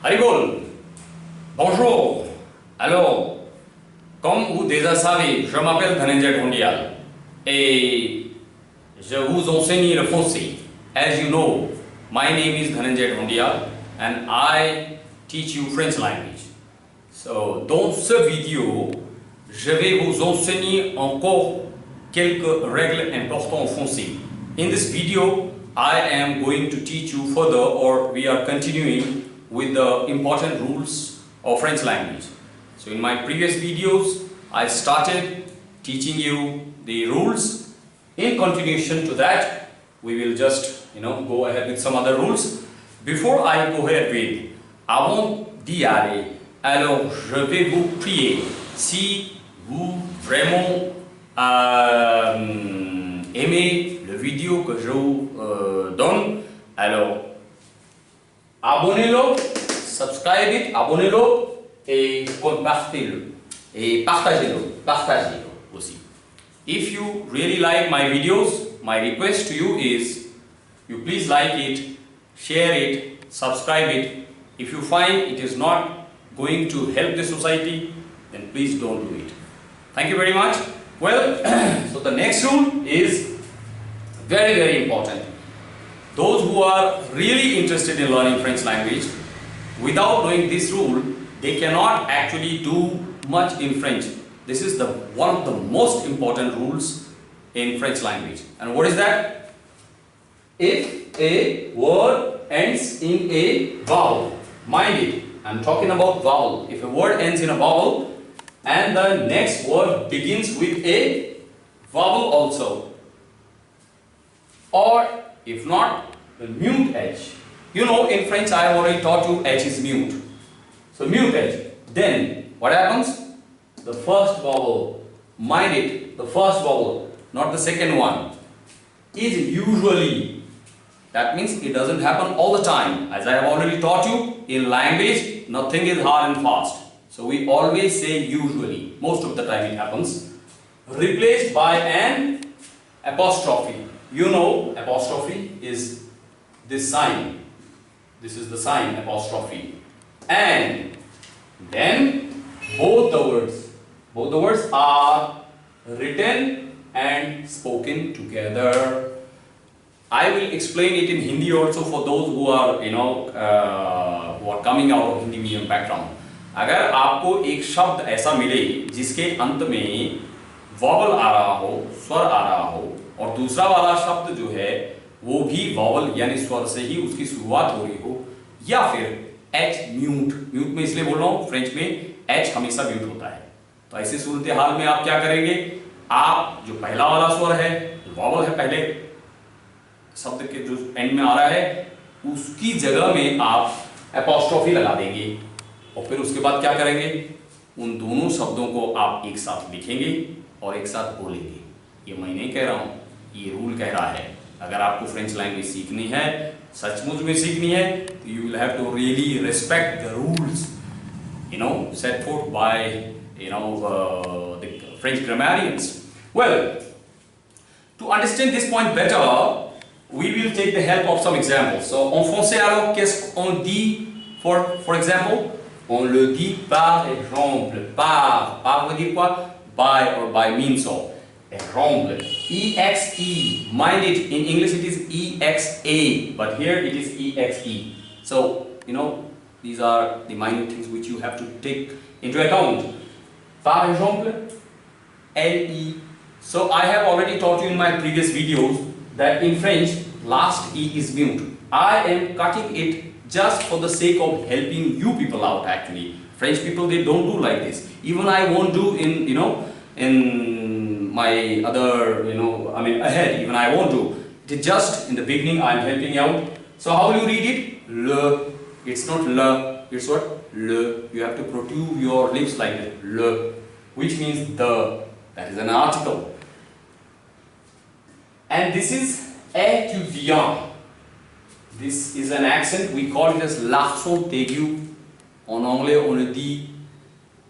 Haribol, bonjour. Alors, comme vous déjà savez, je m'appelle Dhananjay Dhondial et je vous enseigne le français. As you know, my name is Dhananjay Dhondial and I teach you French language. So, dans ce vidéo, je vais vous enseigner encore quelques règles importantes en français. In this video, I am going to teach you further, or we are continuing with the important rules of French language. So in my previous videos, I started teaching you the rules. In continuation to that, we will just go ahead with some other rules. Before I go ahead with, avant d'y aller, alors je vais vous prier, si vous vraiment aimez le vidéo que je vous donne, alors abonnez-le, subscribe it, abonnez-le et compartez-le et partagez-le aussi. If you really like my videos, my request to you is you please like it, share it, subscribe it. If you find it is not going to help the society, then please don't do it. Thank you very much. Well, so the next rule is very, very important. Those who are really interested in learning French language, without knowing this rule, they cannot actually do much in French. This is one of the most important rules in French language. And what is that? If a word ends in a vowel, mind it, I'm talking about vowel. If a word ends in a vowel and the next word begins with a vowel also, or if not, the mute H. You know, in French I have already taught you H is mute. So mute H. Then what happens? The first vowel, mind it, the first vowel, not the second one, is usually. That means it doesn't happen all the time. As I have already taught you, in language, nothing is hard and fast. So we always say usually. Most of the time it happens. Replaced by an apostrophe. You know, apostrophe is this sign. This is the sign apostrophe. And then both the words are written and spoken together. I will explain it in Hindi also for those who are who are coming out of Hindi medium background. अगर आपको एक शब्द ऐसा मिले जिसके अंत में vowel आ रहा हो, स्वर आ रहा हो, और दूसरा वाला शब्द जो है वो भी वॉवल यानी स्वर से ही उसकी शुरुआत हो रही हो, या फिर एच म्यूट में इसलिए बोल रहा हूँ, फ्रेंच में एच हमेशा म्यूट होता है, तो ऐसी सूरत हाल में आप क्या करेंगे? आप जो पहला वाला स्वर है, वॉवल है पहले शब्द के जो एंड में आ रहा है, उसकी जगह में आप एपोस्ट्रोफी लगा देंगे और फिर उसके बाद क्या करेंगे? उन दोनों शब्दों को आप एक साथ लिखेंगे और एक साथ बोलेंगे। ये मैं नहीं कह रहा हूँ, ये रूल कह रहा है। अगर आपको फ्रेंच लैंग्वेज सीखनी है, सचमुच में सीखनी है, तो you will have to really respect the rules set forth by the French grammarians. Well, to understand this point better, we will take the help of some examples. So en français alors, qu'est-ce qu'on dit for example? On le dit par exemple. Par veut dire quoi? By or by means of. Exemple. E-X-E. Mind it, in English it is E-X-A, but here it is E-X-E. So, these are the minor things which you have to take into account. Par exemple, L-E. So I have already taught you in my previous videos that in French, last E is mute. I am cutting it just for the sake of helping you people out actually. French people, they don't do like this. Even I won't do in my other, ahead, even I won't do. It is just in the beginning I am helping out. So how will you read it? Le. It's not le, it's what? Le. You have to protrude your lips like that. Le. Which means the. That is an article. And this is étudiant. This is an accent, we call it as l'accent aigu. En anglais, on le dit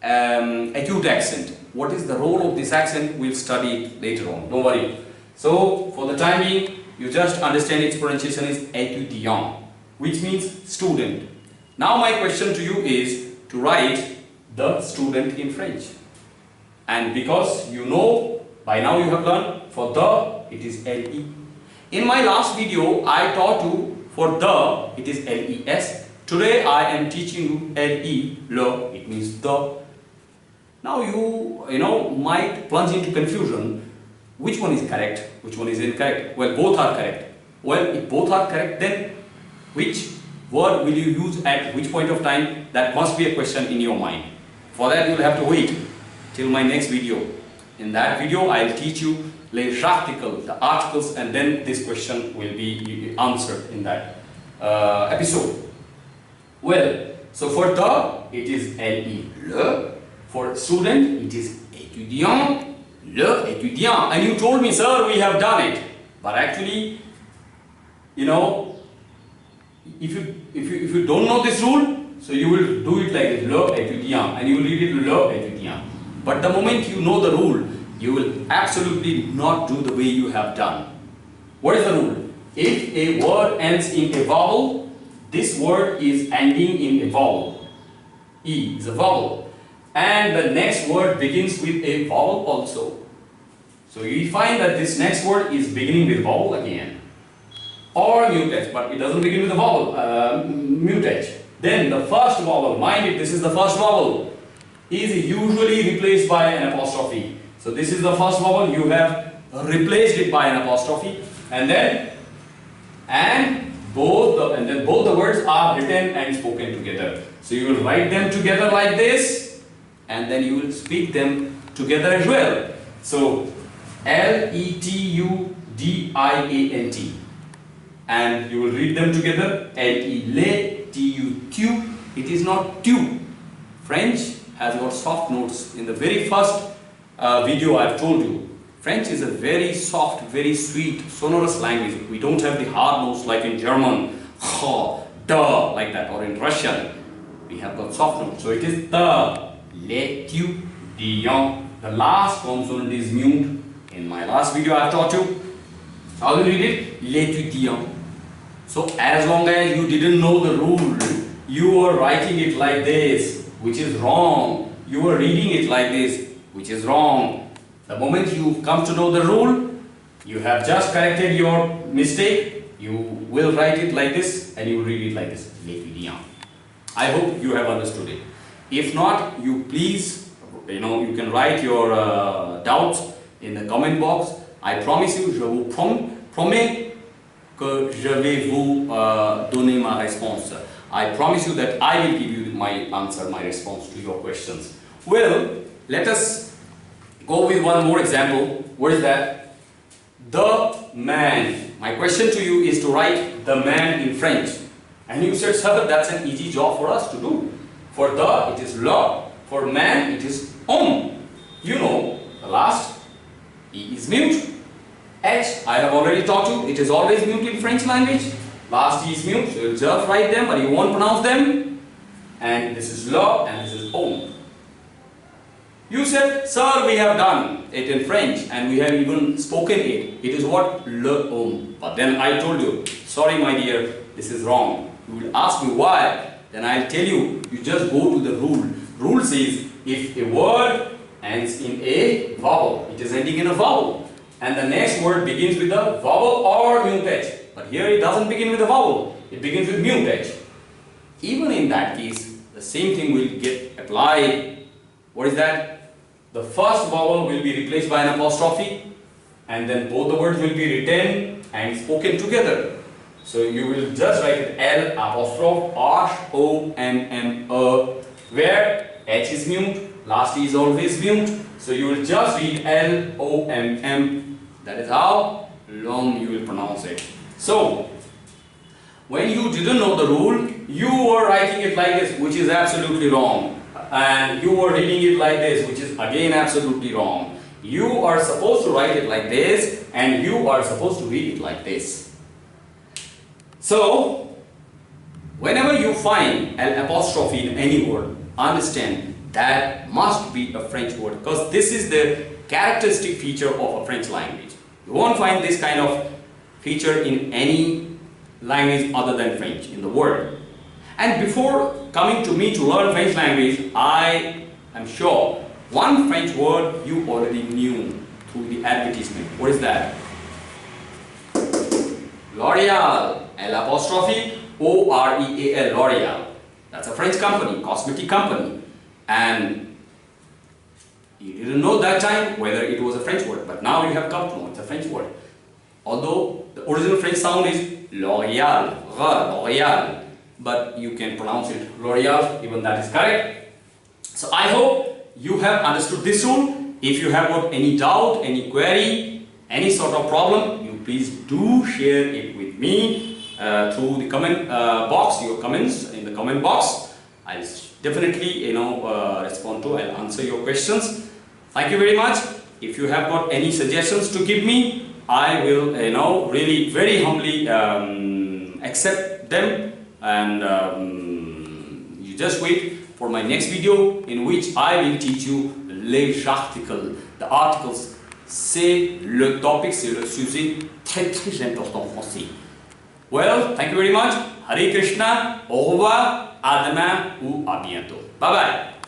acute accent. What is the role of this accent? We'll study it later on, don't worry. So, for the time being, you just understand its pronunciation is étudiant, which means student. Now my question to you is to write the student in French. And because you know, by now you have learned, for the it is LE. In my last video I taught you for the it is LES. Today I am teaching you LE, it means the. Now you might plunge into confusion. Which one is correct? Which one is incorrect? Well, both are correct. Well, if both are correct, then which word will you use at which point of time? That must be a question in your mind. For that you will have to wait till my next video. In that video I will teach you les articles, the articles, and then this question will be answered in that episode. Well, so for the it is le. For student it is étudiant, le étudiant. And you told me, sir, we have done it. But actually, if you don't know this rule, so you will do it like le étudiant, and you will read it le étudiant. But the moment you know the rule, you will absolutely not do the way you have done. What is the rule? If a word ends in a vowel, this word is ending in a vowel. E is a vowel. And the next word begins with a vowel also. So you find that this next word is beginning with vowel again. Or mutex, but it doesn't begin with a vowel, mutex. Then the first vowel, mind it, this is the first vowel, is usually replaced by an apostrophe. So this is the first vowel, you have replaced it by an apostrophe, and then both the words are written and spoken together. So you will write them together like this, and then you will speak them together as well. So L-E-T-U-D-I-A-N-T, and you will read them together. L-E-T-U-T-U. It is not tu. French has got soft notes. In the very first video I have told you, French is a very soft, very sweet, sonorous language. We don't have the hard notes like in German, ha, da, like that, or in Russian. We have got soft notes. So it is the, le, tu, dian. The last consonant is mute. In my last video I have taught you how to read it, l'étudiant. So as long as you didn't know the rule, you were writing it like this, which is wrong. You were reading it like this, which is wrong. The moment you come to know the rule, you have just corrected your mistake. You will write it like this and you will read it like this, l'étudiant. I hope you have understood it. If not, you please, you can write your doubts in the comment box. I promise you, je vous promets que je vais vous donner ma réponse. I promise you that I will give you my answer, my response to your questions. Well, let us go with one more example. What is that? The man. My question to you is to write the man in French. And you said, sir, that's an easy job for us to do. For the, it is le. For man, it is homme. You know, the last E is mute. H, I have already taught you, it is always mute in French language. Last E is mute, so you just write them, but you won't pronounce them. And this is le, and this is homme. You said, sir, we have done it in French, and we have even spoken it. It is what? Le homme. But then I told you, sorry my dear, this is wrong. You will ask me why. Then I'll tell you, you just go to the rule. Rule says, if a word ends in a vowel, it is ending in a vowel, and the next word begins with a vowel or mutex. But here it doesn't begin with a vowel, it begins with mutex. Even in that case, the same thing will get applied. What is that? The first vowel will be replaced by an apostrophe, and then both the words will be written and spoken together. So you will just write it L apostrophe H-O-M-M-E, where H is mute, last E is always mute. So you will just read L-O-M-M. That is how long you will pronounce it. So when you didn't know the rule, you were writing it like this, which is absolutely wrong. And you were reading it like this, which is again absolutely wrong. You are supposed to write it like this, and you are supposed to read it like this. So whenever you find an apostrophe in any word, understand that must be a French word, because this is the characteristic feature of a French language. You won't find this kind of feature in any language other than French in the world. And before coming to me to learn French language, I am sure one French word you already knew through the advertisement. What is that? L'Oreal, L'Oreal, L'Oreal. That's a French company, cosmetic company. And you didn't know that time whether it was a French word, but now you have come to know it's a French word. Although the original French sound is L'Oreal, L'Oreal, but you can pronounce it L'Oreal, even that is correct. So I hope you have understood this rule. If you have got any doubt, any query, any sort of problem, you please do share it with me through the comment box, your comments in the comment box. I'll definitely respond to, I'll answer your questions. Thank you very much. If you have got any suggestions to give me, I will really very humbly accept them, and you just wait for my next video in which I will teach you les articles. The articles, c'est le topic, c'est le sujet très important en français. Well, thank you very much. Hare Krishna. Au revoir. À demain ou à bientôt. Bye bye.